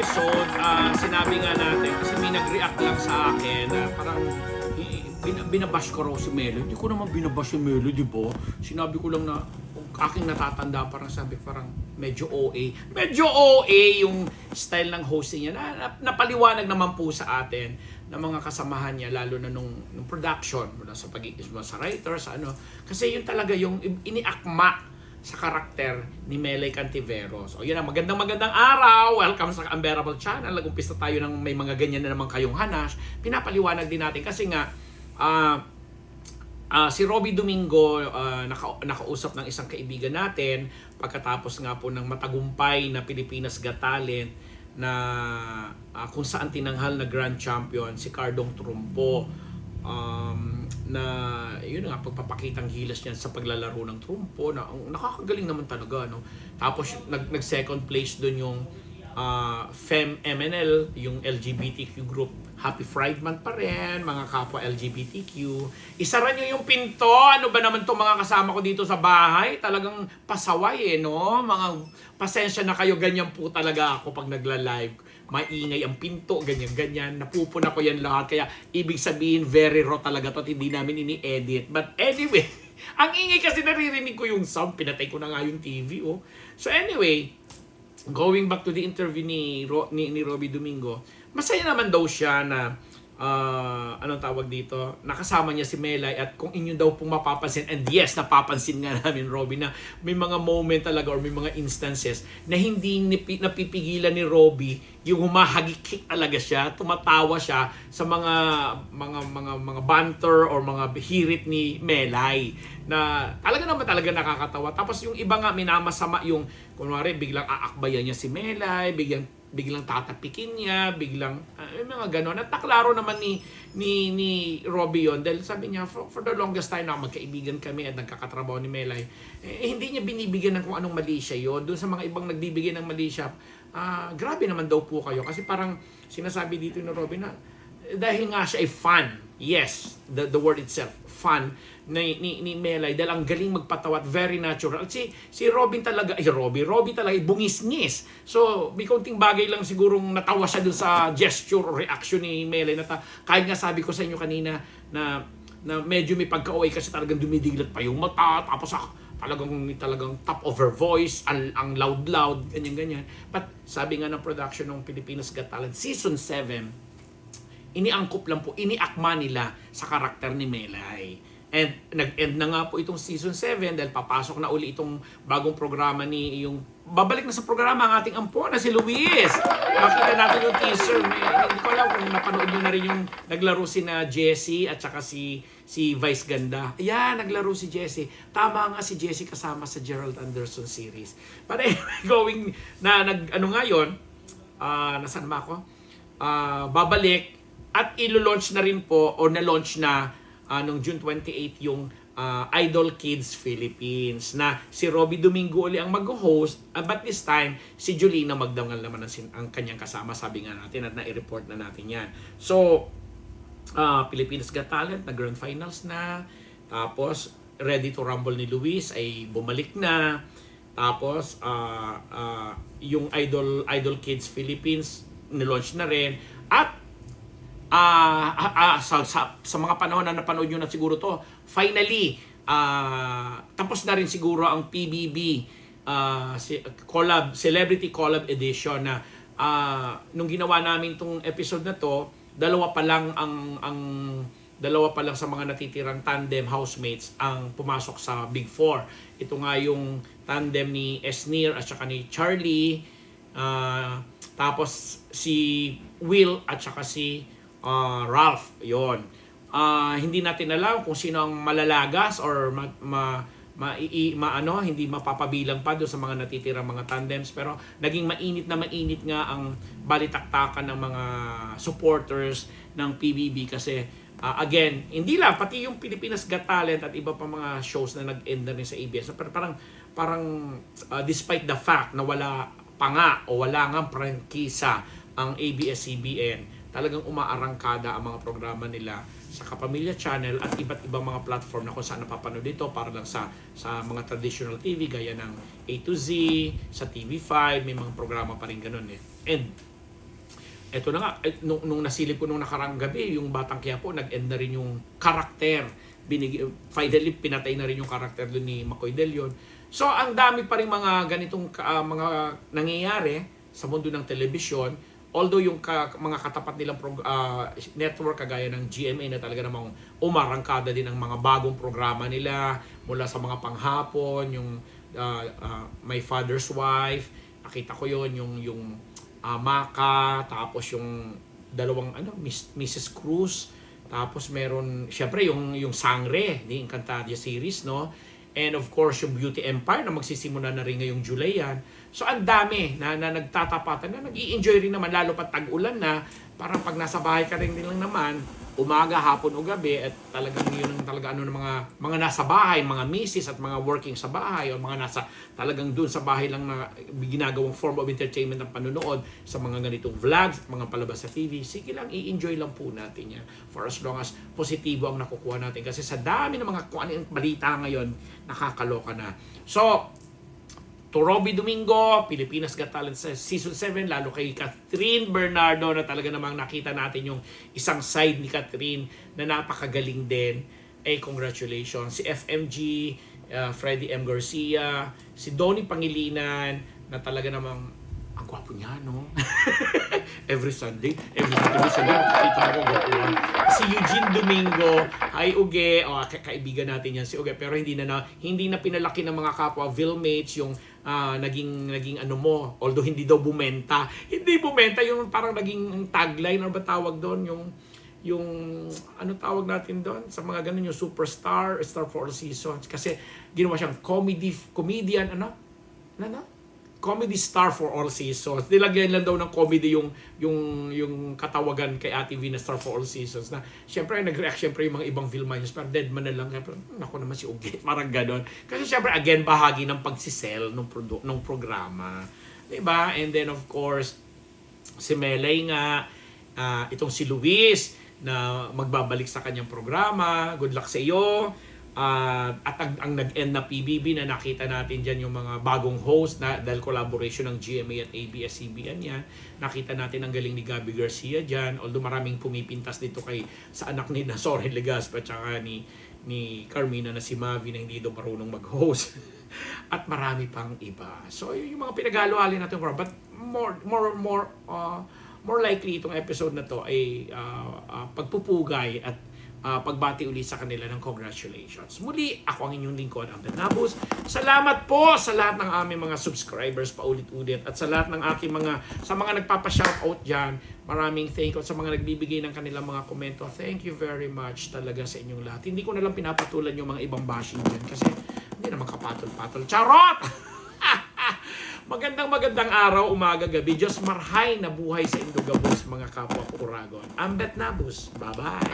episode, sinabi nga natin, kasi may nag-react lang sa akin na parang binabash ko raw si Melo. Hindi ko naman binabash si Melo, di ba? Sinabi ko lang na aking natatanda, parang sabi parang medyo OA. Medyo OA yung style ng hosting niya. Napaliwanag naman po sa atin ng mga kasamahan niya, lalo na nung production, mula sa sa writer, sa ano. Kasi yun talaga yung iniakma sa karakter ni Melay Cantiveros. O yun na, magandang araw. Welcome sa Unbearable Channel. Nag-umpisa tayo ng may mga ganyan na naman kayong hanas. Pinapaliwanag din natin kasi nga si Robby Domingo nakausap ng isang kaibigan natin pagkatapos nga po ng matagumpay na Pilipinas Got Talent na kung saan tinanghal na Grand Champion si Cardong Trumpo. Na yun nga, pagpapakitang gilas niyan sa paglalaro ng trumpo na nakakagaling naman talaga, no? Tapos nag second place doon yung FemMNL, yung LGBTQ group. Happy Pride Month pa rin, mga kapwa LGBTQ. Isara nyo yung pinto. Ano ba naman itong mga kasama ko dito sa bahay? Talagang pasaway no? Mga pasensya na kayo, ganyan po talaga ako pag nagla-live. Maingay ang pinto, ganyan-ganyan. Napupuna ko yan lahat. Kaya ibig sabihin, very raw talaga to at hindi namin ini-edit. But anyway, ang ingay kasi naririnig ko yung sound. Pinatay ko na nga yung TV. Oh. So anyway, going back to the interview ni Robby Domingo, masaya naman daw siya na anong tawag dito, nakasama niya si Melay at kung inyo daw pong mapapansin, and yes, napapansin nga namin, Robby, na may mga moment talaga or may mga instances na hindi napipigilan ni Robby yung humahagikik talaga siya, tumatawa siya sa mga banter or mga hirit ni Melay na talaga nakakatawa. Tapos yung iba nga minamasama yung kunwari biglang aakbayan niya si Melay, biglang tatapikin niya, biglang mga gano'n. At naklaro naman ni Robby yun dahil sabi niya, for the longest time na magkaibigan kami at nagkakatrabaho ni Melay, hindi niya binibigyan ng kung anong mali siya yun. Doon sa mga ibang nagbibigay ng mali siya, grabe naman daw po kayo. Kasi parang sinasabi dito ni Robby na dahil nga siya ay fan, yes, the word itself, fan, ni Melay dahil ang galing magpatawa at very natural. At si Robby talaga bungis-ngis. So, may kaunting bagay lang sigurong natawa siya dun sa gesture or reaction ni Melay. Kahit nga sabi ko sa inyo kanina na medyo may pagka-OA kasi talagang dumidiglat pa yung mata. Tapos talagang top of her voice, ang loud, ganyan-ganyan. But sabi nga ng production ng Pilipinas Got Talent Season 7, iniangkop lang po, iniakma nila sa karakter ni Melay. And nag-end na nga po itong season 7 dahil papasok na uli itong bagong programa babalik na sa programa ang ating ampo na si Luis. Makita natin yung teaser. Hindi ko alam kung napanood nyo na rin yung naglaro si na Jessie at saka si Vice Ganda. Ayan, naglaro si Jessie. Tama nga si Jessie kasama sa Gerald Anderson series. But anyway, going na ngayon, nasaan ba ako? Babalik at ilo-launch na rin po o na-launch na noong June 28 yung Idol Kids Philippines na si Robby Domingo uli ang mag-host, but this time si Julina Magdangal naman ang kanyang kasama, sabi nga natin at na-report na natin yan. So Pilipinas Got Talent na grand finals na, tapos Ready to Rumble ni Luis ay bumalik na, tapos yung Idol Kids Philippines nilaunch na rin, at sa mga panahon na napanood nyo na siguro to, finally, tapos na rin siguro ang PBB Celebrity Collab Edition na nung ginawa namin tong episode na to, dalawa pa lang sa mga natitirang tandem housemates ang pumasok sa Big Four. Ito nga yung tandem ni Esnir at saka ni Charlie, tapos si Will at saka si Ralph, yon. Hindi natin alam kung sino ang malalagas or hindi mapapabilang pa doon sa mga natitirang mga tandems, pero naging mainit nga ang balitaktakan ng mga supporters ng PBB kasi again, hindi lang pati yung Pilipinas Got Talent at iba pa mga shows na nag-end na rin sa ABS. Pero parang despite the fact na wala nga prangkisa ang ABS-CBN, talagang umaarangkada ang mga programa nila sa Kapamilya Channel at iba't ibang mga platform na kung saan napapanood ito para lang sa mga traditional TV gaya ng A to Z, sa TV5, may mga programa pa rin ganun eh. And eto na nga, nung nasilip ko nung nakarang gabi, yung Batang Quiapo, nag-end na rin yung karakter. Finally, pinatay na rin yung karakter doon ni Macoy De Leon. So, ang dami pa rin mga ganitong mga nangyayari sa mundo ng telebisyon. Although yung mga katapat nilang network kagaya ng GMA na talaga namang umarangkada din ang mga bagong programa nila mula sa mga panghapon, yung My Father's Wife, nakita ko yon yung Maka, tapos yung dalawang Mrs. Cruz, tapos meron syempre yung Sangre, ni Encantadia series, no? And of course yung Beauty Empire na magsisimula na rin ngayong July yan. So ang dami na nagtatapatan, na nag-i-enjoy rin naman, lalo pa tag-ulan na, parang pag nasa bahay ka rin lang naman, umaga, hapon o gabi, at talagang yun ang talaga ng mga nasa bahay, mga misis at mga working sa bahay, o mga nasa talagang doon sa bahay lang na ginagawang form of entertainment ng panonood sa mga ganitong vlogs, mga palabas sa TV. Sige lang, i-enjoy lang po natin yan for as long as positibo ang nakukuha natin. Kasi sa dami ng mga kung ano yung balita ngayon, nakakaloka na. So, to Robby Domingo, Pilipinas Got Talent sa Season 7, lalo kay Catherine Bernardo na talaga namang nakita natin yung isang side ni Catherine na napakagaling din. Congratulations. Si FMG, Freddie M. Garcia, si Donnie Pangilinan na talaga namang ang gwapo niya, no? every Sunday makikita ko gwapo. Si Eugene Domingo, hi Uge, kaibigan natin yan si Uge, pero hindi na pinalaki ng mga kapwa Vilmates yung naging ano mo, although hindi daw bumenta. Hindi bumenta, yung parang naging tagline, ano ba tawag doon, yung ano tawag natin doon sa mga ganun, yung superstar, star for all seasons, kasi ginawa siyang comedian, comedy star for all seasons. Nilagyan lang daw ng comedy yung katawagan kay Ate V na star for all seasons, na syempre nag-react syempre yung mga ibang Vilmaños, pero dead man na lang, naku naman si Uge, parang gano'n. Kasi syempre again, bahagi ng pagsisell ng programa, diba? And then of course si Melay nga, itong si Luis na magbabalik sa kanyang programa, good luck sa iyo. At ang nag-end na PBB na nakita natin dyan yung mga bagong host na dahil collaboration ng GMA at ABS-CBN yan. Nakita natin ang galing ni Gabby Garcia dyan, although maraming pumipintas dito sa anak ni Soren Legazpi at saka ni Carmina na si Mavi na hindi daw marunong mag-host. At marami pang iba. So yung mga pinaghalo-halo natin, but more likely itong episode na to ay pagpupugay at pagbati ulit sa kanila ng congratulations. Muli, ako ang inyong lingkod, Ambet Nabus. Salamat po sa lahat ng aming mga subscribers paulit-ulit at sa lahat ng aking sa mga nagpapa-shoutout dyan. Maraming thank you sa mga nagbibigay ng kanilang mga komento. Thank you very much talaga sa inyong lahat. Hindi ko na lang pinapatulan yung mga ibang bashing dyan kasi hindi naman kapatol-patol. Charot! Magandang araw, umaga, gabi. Diyos marhay na buhay sa Indogabos, mga kapwa ko Uragon. Ambet Nabus. Bye-bye.